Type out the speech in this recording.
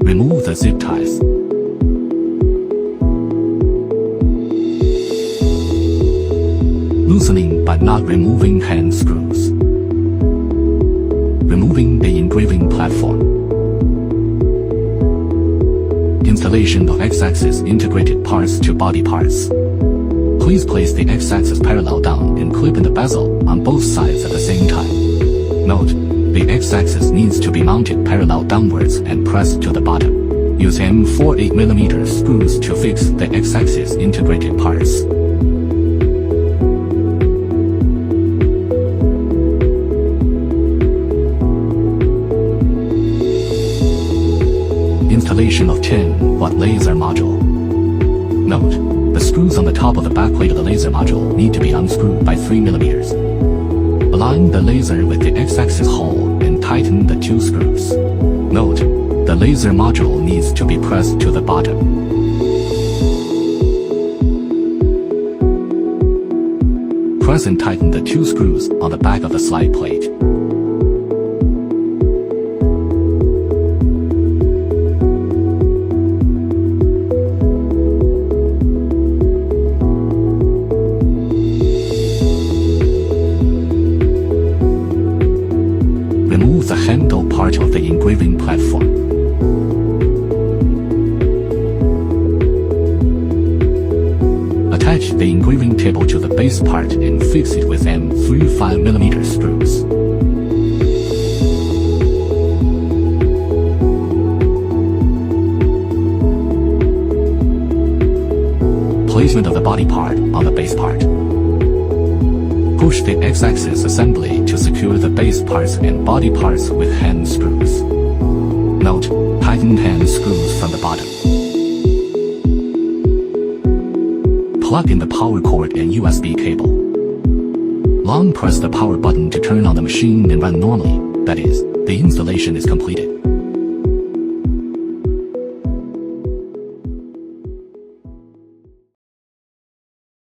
Remove the zip ties. Loosening but not removing hand screws. Removing the engraving platform. Installation of X-axis integrated parts to body parts. Please place the X-axis parallel down and clip in the bezel on both sides at the same time. Note, the X-axis needs to be mounted parallel downwards and pressed to the bottom. Use M4 8mm screws to fix the X-axis integrated parts. Installation of 10-watt laser module. Note, the screws on the top of the backplate of the laser module need to be unscrewed by 3mm. Align the laser with the X-axis hole and tighten the 2 screws. Note, the laser module needs to be pressed to the bottom. Press and tighten the 2 screws on the back of the slide plate. Remove the handle part of the engraving platform. Attach the engraving table to the base part and fix it with M3 5mm screws. Placement of the body part on the base part. Push the X-axis assembly to secure the base parts and body parts with hand screws. Note, tighten hand screws from the bottom. Plug in the power cord and USB cable. Long press the power button to turn on the machine and run normally, that is, the installation is completed.